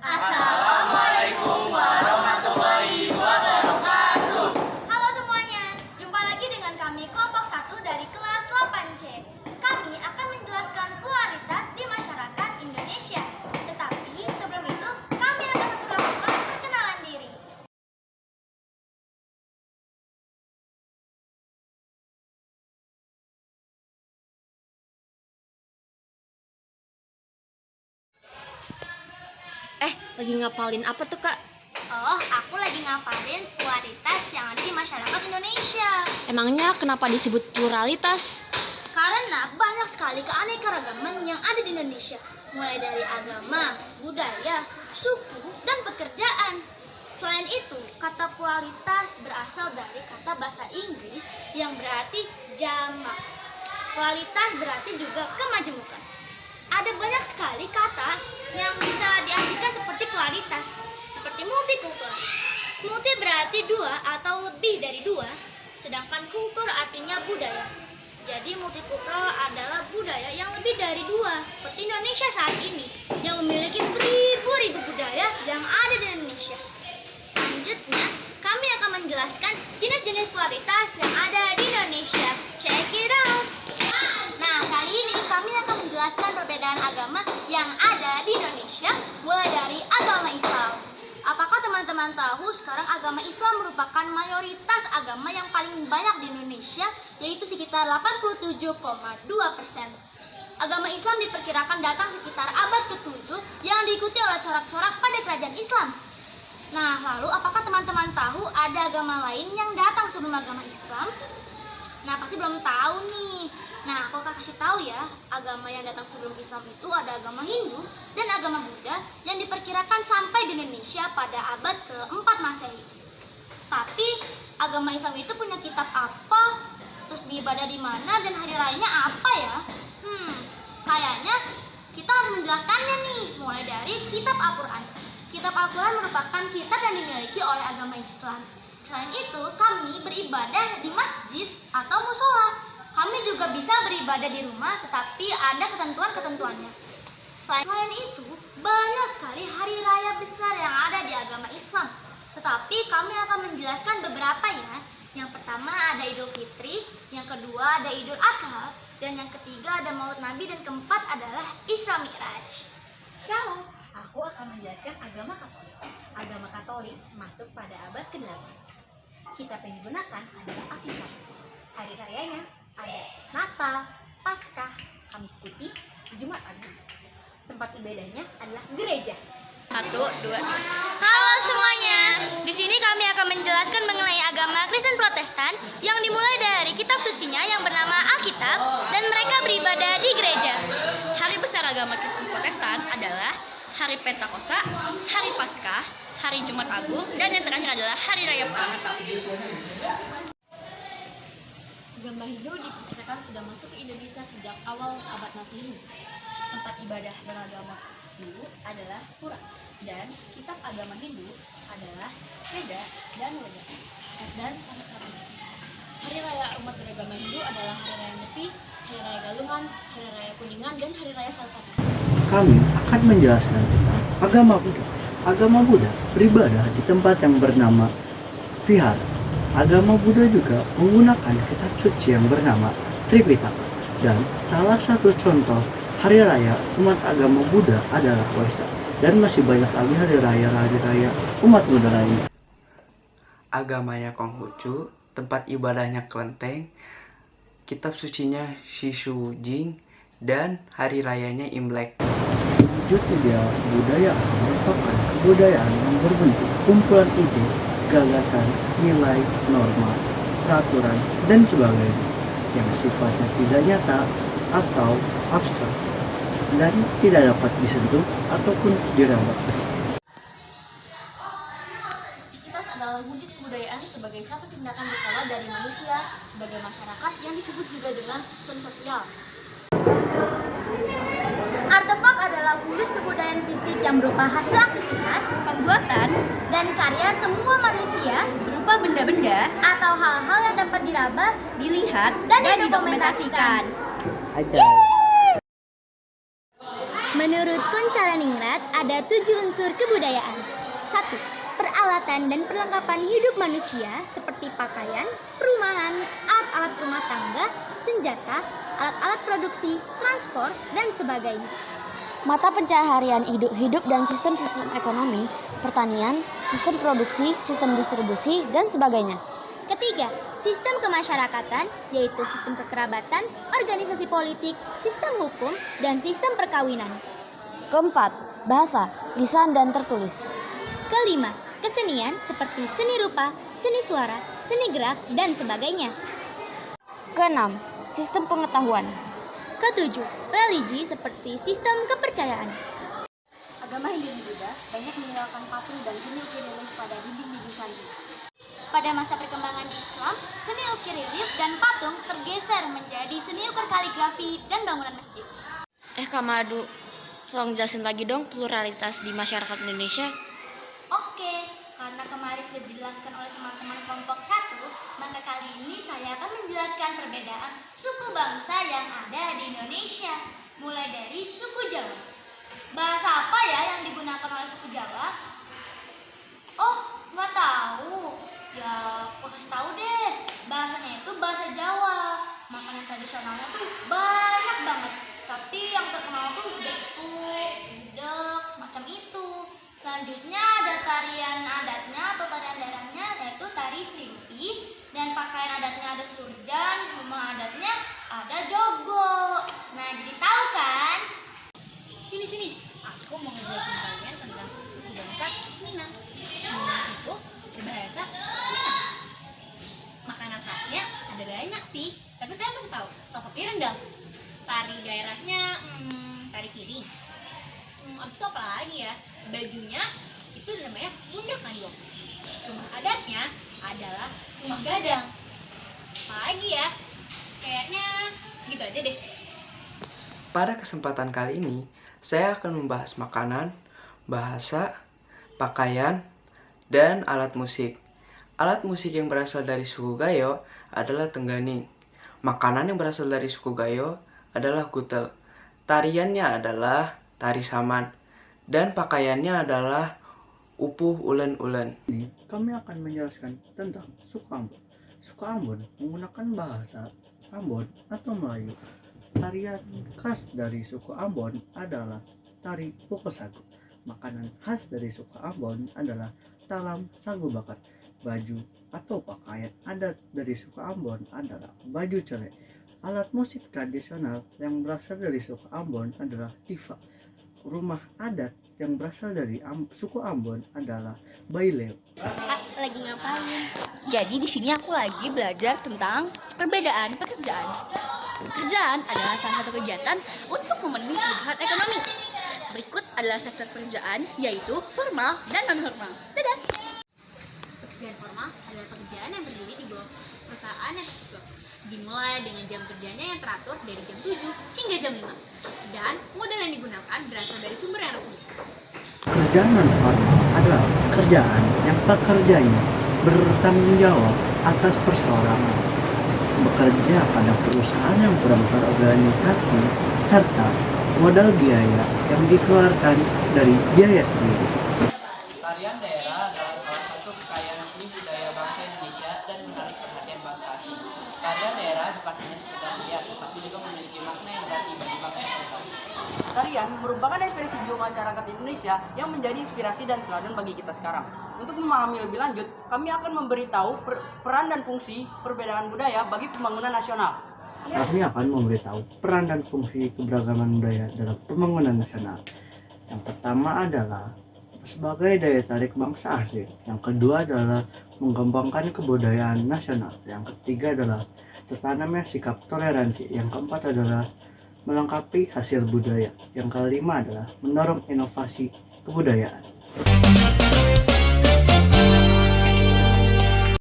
Assalamualaikum warahmatullahi wabarakatuh. Halo semuanya, jumpa lagi dengan kami kelompok 1 dari kelas 8C. Kami akan menjelaskan pluralitas di masyarakat Indonesia. Tetapi sebelum itu, kami akan melakukan perkenalan diri. Lagi ngapalin apa tuh, Kak? Oh, aku lagi ngapalin pluralitas yang ada di masyarakat Indonesia. Emangnya kenapa disebut pluralitas? Karena banyak sekali keanekaragaman yang ada di Indonesia, mulai dari agama, budaya, suku, dan pekerjaan. Selain itu, kata pluralitas berasal dari kata bahasa Inggris yang berarti jamak. Pluralitas berarti juga kemajemukan. Ada banyak sekali kata yang bisa diartikan seperti pluralitas, seperti multikultural. Multi berarti dua atau lebih dari dua, sedangkan kultur artinya budaya. Jadi multikultural adalah budaya yang lebih dari dua, seperti Indonesia saat ini, yang memiliki beribu-ribu budaya yang ada di Indonesia. Selanjutnya, kami akan menjelaskan jenis-jenis pluralitas yang ada di Indonesia. Check it out! Nah, kali ini kami akan menjelaskan perbedaan agama yang ada di Indonesia, mulai dari agama Islam. Apakah teman-teman tahu sekarang agama Islam merupakan mayoritas agama yang paling banyak di Indonesia, yaitu sekitar 87,2%. Agama Islam diperkirakan datang sekitar abad ke-7 yang diikuti oleh corak-corak pada kerajaan Islam. Nah, lalu apakah teman-teman tahu ada agama lain yang datang sebelum agama Islam? Nah, pasti belum tahu nih. Nah, aku akan kasih tahu ya, agama yang datang sebelum Islam itu ada agama Hindu dan agama Buddha yang diperkirakan sampai di Indonesia pada abad ke-4 Masehi. Tapi, agama Islam itu punya kitab apa? Terus beribadah di mana dan hari rayanya apa ya? Kayaknya kita harus menjelaskannya nih, mulai dari kitab Al-Quran. Kitab Al-Quran merupakan kitab yang dimiliki oleh agama Islam. Selain itu, kami beribadah di masjid atau musola. Kami juga bisa beribadah di rumah, tetapi ada ketentuan-ketentuannya. Selain itu, banyak sekali hari raya besar yang ada di agama Islam. Tetapi kami akan menjelaskan beberapa ya. Yang pertama ada Idul Fitri, yang kedua ada Idul Adha, dan yang ketiga ada Maulid Nabi, dan keempat adalah Isra Mi'raj. Shalom, aku akan menjelaskan agama Katolik. Agama Katolik masuk pada abad ke-8. Kitab yang digunakan adalah Alkitab. Hari rayanya ada Natal, Paskah, Kamis Putih, Jumat Agung. Tempat ibadahnya adalah gereja. 1, 2, 3. Halo semuanya, di sini kami akan menjelaskan mengenai agama Kristen Protestan yang dimulai dari kitab sucinya yang bernama Alkitab dan mereka beribadah di gereja. Hari besar agama Kristen Protestan adalah Hari Pentakosta, Hari Paskah, Hari Jumat Agung, dan yang terakhir adalah Hari Raya Perang Natal. Agama Hindu diperkirakan sudah masuk ke Indonesia sejak awal abad Masehi. Tempat ibadah beragama Hindu adalah Pura, dan kitab agama Hindu adalah Veda dan Weda. Dan satu-satunya. Hari raya umat beragama Hindu adalah Hari Raya Nyepi, Hari Raya Galungan, Hari Raya Kuningan, dan Hari Raya Salsabila. Kami akan menjelaskan tentang agama Buddha. Agama Buddha beribadah di tempat yang bernama Vihara. Agama Buddha juga menggunakan kitab suci yang bernama Tripitaka. Dan salah satu contoh hari raya umat agama Buddha adalah Waisak. Dan masih banyak lagi hari raya umat Buddha lainnya. Agamanya Konghucu, tempat ibadahnya Kelenteng, kitab sucinya Shishu Jing, dan hari rayanya Imlek. Wujud ideal kebudayaan merupakan kebudayaan yang berbentuk kumpulan ide, gagasan, nilai, norma, peraturan, dan sebagainya yang sifatnya tidak nyata atau abstrak dan tidak dapat disentuh ataupun dirawat. Aktivitas adalah wujud kebudayaan sebagai satu tindakan berkala dari manusia sebagai masyarakat yang disebut juga dengan sistem sosial. Artefak adalah wujud kebudayaan fisik yang berupa hasil aktivitas, pembuatan, dan karya semua manusia berupa benda-benda atau hal-hal yang dapat diraba, dilihat, dan didokumentasikan. Ajar. Menurut Kuncaraningrat, ada 7 unsur kebudayaan. 1. Peralatan dan perlengkapan hidup manusia seperti pakaian, perumahan, alat-alat rumah tangga, senjata, alat-alat produksi, transport, dan sebagainya. Mata pencaharian hidup dan sistem-sistem ekonomi, pertanian, sistem produksi, sistem distribusi, dan sebagainya. Ketiga, sistem kemasyarakatan, yaitu sistem kekerabatan, organisasi politik, sistem hukum, dan sistem perkawinan. Keempat, bahasa, lisan, dan tertulis. Kelima, kesenian seperti seni rupa, seni suara, seni gerak, dan sebagainya. Keenam, sistem pengetahuan. Ketujuh, religi seperti sistem kepercayaan. Agama Hindu dan Buddha banyak meninggalkan patung dan seni ukir relief pada dinding-dinding candi. Pada masa perkembangan Islam, seni ukir relief dan patung tergeser menjadi seni ukir kaligrafi dan bangunan masjid. Kak Madu, tolong jelasin lagi dong pluralitas di masyarakat Indonesia. Oke, karena kemarin sudah dijelaskan oleh teman-teman kelompok 1, maka kali ini saya akan menjelaskan perbedaan suku bangsa yang ada di Indonesia. Mulai dari suku Jawa. Bahasa apa ya yang digunakan oleh suku Jawa? Oh, nggak tahu. Ya, aku harus tahu deh. Bahasanya itu bahasa Jawa. Makanan tradisionalnya tuh banyak banget. Tapi yang terkenal tuh getuk, gudeg, semacam itu. Selanjutnya ada tarian adatnya atau tarian daerahnya, yaitu tari Srimpi. Dan pakaian adatnya ada surjan, rumah adatnya ada jogo. Nah, jadi tahu kan? Sini, aku mau ngejelasin kalian tentang suku bangsa Minang. Minang itu berbahasa Minang. Makanan khasnya ada banyak sih, tapi kalian pasti tahu, topoki rendang. Tari daerahnya, tari piring. Abis itu apa lagi ya? Bajunya itu namanya pundak kandung. Rumah adatnya adalah rumah gadang. Apa lagi ya? Kayaknya segitu aja deh. Pada kesempatan kali ini, saya akan membahas makanan, bahasa, pakaian, dan alat musik. Alat musik yang berasal dari suku Gayo adalah tengganing. Makanan yang berasal dari suku Gayo adalah kutel. Tariannya adalah tari saman. Dan pakaiannya adalah upuh ulen-ulen. Ini kami akan menjelaskan tentang suku Ambon. Suku Ambon menggunakan bahasa Ambon atau Melayu. Tarian khas dari suku Ambon adalah tari pukul sagu. Makanan khas dari suku Ambon adalah talam sagu bakar. Baju atau pakaian adat dari suku Ambon adalah baju celek. Alat musik tradisional yang berasal dari suku Ambon adalah tifa. Rumah adat yang berasal dari suku Ambon adalah baileo. Lagi ngapain? Jadi di sini aku lagi belajar tentang perbedaan pekerjaan. Pekerjaan adalah salah satu kegiatan untuk memenuhi kebutuhan ekonomi. Berikut adalah sektor pekerjaan, yaitu formal dan non-formal. Dadah! Pekerjaan formal adalah pekerjaan yang berdiri di bawah perusahaan yang terstruktur. Dimulai dengan jam kerjanya yang teratur dari jam 7 hingga jam 5. Dan modal yang digunakan berasal dari sumber yang resmi. Kerjaan non-formal adalah pekerjaan yang pekerjanya bertanggung jawab atas perseorangan, bekerja pada perusahaan yang kurang terorganisasi, serta modal biaya yang dikeluarkan dari biaya sendiri. Tarian daerah adalah salah satu kekayaan seni budaya bangsa Indonesia dan menarik perhatian bangsa asing. Tarian daerah bukan hanya sekedar lihat, tetapi juga memiliki makna yang berarti bagi bangsa kita. Tarian merupakan ekspresi jiwa masyarakat Indonesia yang menjadi inspirasi dan teladan bagi kita sekarang. Untuk memahami lebih lanjut, kami akan memberitahu peran dan fungsi perbedaan budaya bagi pembangunan nasional. Kami akan memberitahu peran dan fungsi keberagaman budaya dalam pembangunan nasional. Yang pertama adalah sebagai daya tarik bangsa asing. Yang kedua adalah mengembangkan kebudayaan nasional. Yang ketiga adalah tertanamnya sikap toleransi. Yang keempat adalah melengkapi hasil budaya. Yang kelima adalah mendorong inovasi kebudayaan.